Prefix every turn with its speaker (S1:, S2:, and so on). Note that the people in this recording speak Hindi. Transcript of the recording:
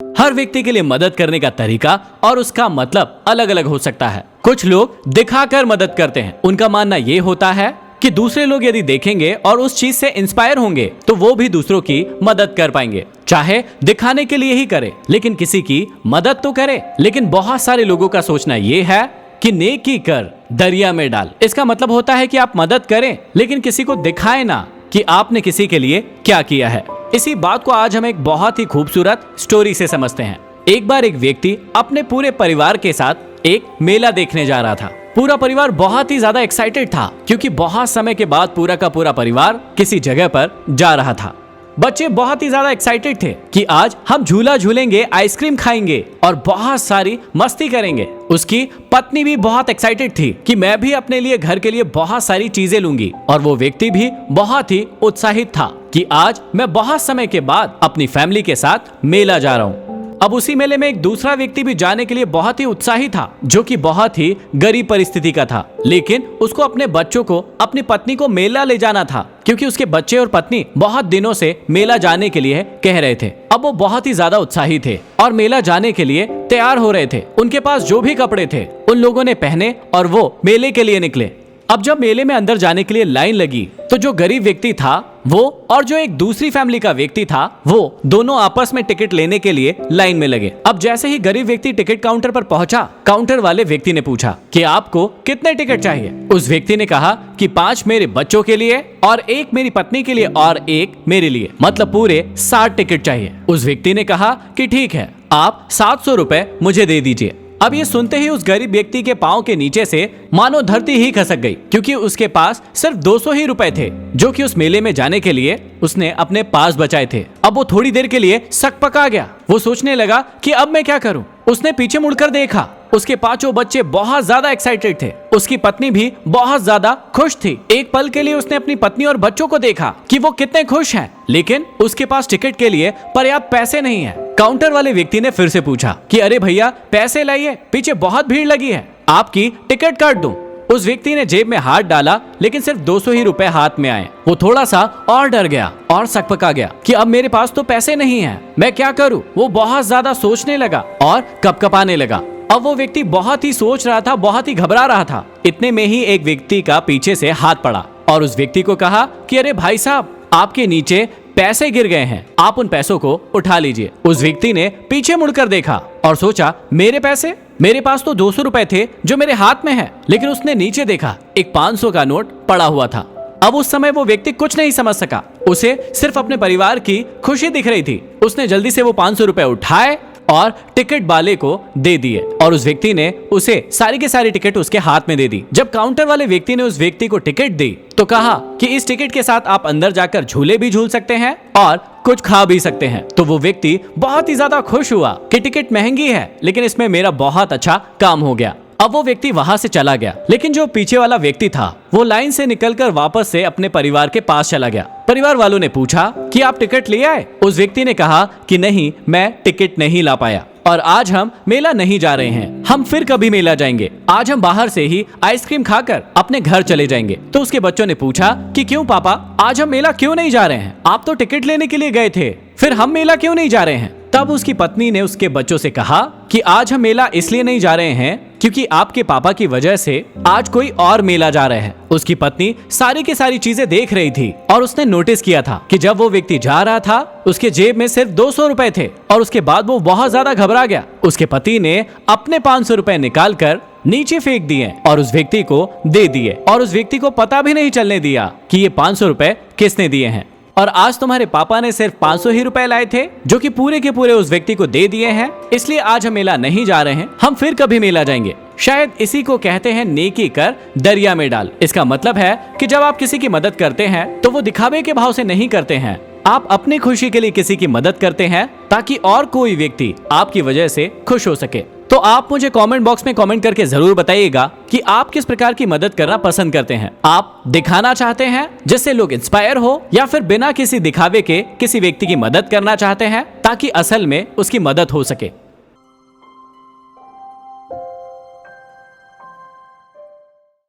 S1: हर व्यक्ति के लिए मदद करने का तरीका और उसका मतलब अलग अलग हो सकता है। कुछ लोग दिखाकर मदद करते हैं। उनका मानना ये होता है कि दूसरे लोग यदि देखेंगे और उस चीज से इंस्पायर होंगे तो वो भी दूसरों की मदद कर पाएंगे, चाहे दिखाने के लिए ही करे, लेकिन किसी की मदद तो करे। लेकिन बहुत सारे लोगों का सोचना ये है कि नेकी कर दरिया में डाल। इसका मतलब होता है कि आप मदद करें लेकिन किसी को दिखाए ना कि आपने किसी के लिए क्या किया है। इसी बात को आज हम एक बहुत ही खूबसूरत स्टोरी से समझते हैं। एक बार एक व्यक्ति अपने पूरे परिवार के साथ एक मेला देखने जा रहा था। पूरा परिवार बहुत ही ज्यादा एक्साइटेड था क्योंकि बहुत समय के बाद पूरा का पूरा परिवार किसी जगह पर जा रहा था। बच्चे बहुत ही ज्यादा एक्साइटेड थे कि आज हम झूला झूलेंगे, आइसक्रीम खाएंगे और बहुत सारी मस्ती करेंगे। उसकी पत्नी भी बहुत एक्साइटेड थी कि मैं भी अपने लिए घर के लिए बहुत सारी चीजें लूंगी, और वो व्यक्ति भी बहुत ही उत्साहित था कि आज मैं बहुत समय के बाद अपनी फैमिली के साथ मेला जा रहा हूँ। अब उसी मेले में एक दूसरा व्यक्ति भी जाने के लिए बहुत ही उत्साही था, जो कि बहुत ही गरीब परिस्थिति का था, लेकिन उसको अपने बच्चों को, अपनी पत्नी को मेला ले जाना था क्योंकि उसके बच्चे और पत्नी बहुत दिनों से मेला जाने के लिए कह रहे थे। अब वो बहुत ही ज्यादा उत्साही थे और मेला जाने के लिए तैयार हो रहे थे। उनके पास जो भी कपड़े थे उन लोगों ने पहने और वो मेले के लिए निकले। अब जब मेले में अंदर जाने के लिए लाइन लगी तो जो गरीब व्यक्ति था वो और जो एक दूसरी फैमिली का व्यक्ति था वो दोनों आपस में टिकट लेने के लिए लाइन में लगे। अब जैसे ही गरीब व्यक्ति टिकट काउंटर पर पहुंचा, काउंटर वाले व्यक्ति ने पूछा कि आपको कितने टिकट चाहिए। उस व्यक्ति ने कहा कि 5 मेरे बच्चों के लिए और 1 मेरी पत्नी के लिए और 1 मेरे लिए, मतलब पूरे 60 टिकट चाहिए। उस व्यक्ति ने कहा कि ठीक है, आप 700 रुपए मुझे दे दीजिए। अब ये सुनते ही उस गरीब व्यक्ति के पांव के नीचे से मानो धरती ही खसक गई, क्योंकि उसके पास सिर्फ 200 ही रुपए थे जो कि उस मेले में जाने के लिए उसने अपने पास बचाए थे। अब वो थोड़ी देर के लिए सकपका गया। वो सोचने लगा कि अब मैं क्या करूं। उसने पीछे मुड़कर देखा, उसके 5 बच्चे बहुत ज्यादा एक्साइटेड थे। उसकी पत्नी भी बहुत ज्यादा खुश थी। एक पल के लिए उसने अपनी पत्नी और बच्चों को देखा कि वो कितने खुश हैं, लेकिन उसके पास टिकट के लिए पर्याप्त पैसे नहीं है। काउंटर वाले व्यक्ति ने फिर से पूछा कि अरे भैया, पैसे लाइए, पीछे बहुत भीड़ लगी है, आपकी टिकट काट दूं। उस व्यक्ति ने जेब में हाथ डाला, लेकिन सिर्फ 200 ही रुपए हाथ में आए। वो थोड़ा सा और डर गया और सकपका गया कि अब मेरे पास तो पैसे नहीं है, मैं क्या करूं। वो बहुत ज्यादा सोचने लगा और कपकपाने लगा। अब वो व्यक्ति बहुत ही सोच रहा था, बहुत ही घबरा रहा था। इतने में ही एक व्यक्ति का पीछे से हाथ पड़ा और उस व्यक्ति को कहा कि अरे भाई साहब, आपके नीचे पैसे गिर गए हैं, आप उन पैसों को उठा लीजिए। उस व्यक्ति ने पीछे मुड़कर देखा और सोचा, मेरे पैसे? मेरे पास तो 200 रुपए थे जो मेरे हाथ में है। लेकिन उसने नीचे देखा, एक 500 का नोट पड़ा हुआ था। अब उस समय वो व्यक्ति कुछ नहीं समझ सका, उसे सिर्फ अपने परिवार की खुशी दिख रही थी। उसने जल्दी से वो 500 रुपए उठाए और टिकट वाले को दे दिए और उस व्यक्ति ने उसे सारी के सारी टिकट उसके हाथ में दे दी। जब काउंटर वाले व्यक्ति ने उस व्यक्ति को टिकट दी तो कहा कि इस टिकट के साथ आप अंदर जाकर झूले भी झूल सकते हैं और कुछ खा भी सकते हैं। तो वो व्यक्ति बहुत ही ज्यादा खुश हुआ कि टिकट महंगी है, लेकिन इसमें मेरा बहुत अच्छा काम हो गया। अब वो व्यक्ति वहां से चला गया, लेकिन जो पीछे वाला व्यक्ति था वो लाइन से निकलकर वापस से अपने परिवार के पास चला गया। परिवार वालों ने पूछा कि आप टिकट ले आए? उस व्यक्ति ने कहा कि नहीं, मैं टिकट नहीं ला पाया और आज हम मेला नहीं जा रहे हैं, हम फिर कभी मेला जाएंगे। आज हम बाहर से ही आइसक्रीम खाकर अपने घर चले जाएंगे। तो उसके बच्चों ने पूछा कि क्यों पापा, आज हम मेला क्यों नहीं जा रहे हैं? आप तो टिकट लेने के लिए गए थे, फिर हम मेला क्यों नहीं जा रहे हैं? तब उसकी पत्नी ने उसके बच्चों से कहा कि आज हम मेला इसलिए नहीं जा रहे हैं क्योंकि आपके पापा की वजह से आज कोई और मेला जा रहे हैं। उसकी पत्नी सारी की सारी चीजें देख रही थी और उसने नोटिस किया था कि जब वो व्यक्ति जा रहा था उसके जेब में सिर्फ 200 रुपए थे और उसके बाद वो बहुत ज्यादा घबरा गया। उसके पति ने अपने 500 रुपए निकाल कर नीचे फेंक दिए और उस व्यक्ति को दे दिए और उस व्यक्ति को पता भी नहीं चलने दिया कि ये 500 रुपए किसने दिए हैं। और आज तुम्हारे पापा ने सिर्फ 500 ही रुपए लाए थे जो कि पूरे के पूरे उस व्यक्ति को दे दिए हैं, इसलिए आज हम मेला नहीं जा रहे हैं, हम फिर कभी मेला जाएंगे। शायद इसी को कहते हैं नेकी कर दरिया में डाल। इसका मतलब है कि जब आप किसी की मदद करते हैं तो वो दिखावे के भाव से नहीं करते हैं, आप अपनी खुशी के लिए किसी की मदद करते हैं ताकि और कोई व्यक्ति आपकी वजह से खुश हो सके। तो आप मुझे कमेंट बॉक्स में कमेंट करके जरूर बताइएगा कि आप किस प्रकार की मदद करना पसंद करते हैं। आप दिखाना चाहते हैं जिससे लोग इंस्पायर हो, या फिर बिना किसी दिखावे के किसी व्यक्ति की मदद करना चाहते हैं ताकि असल में उसकी मदद हो सके।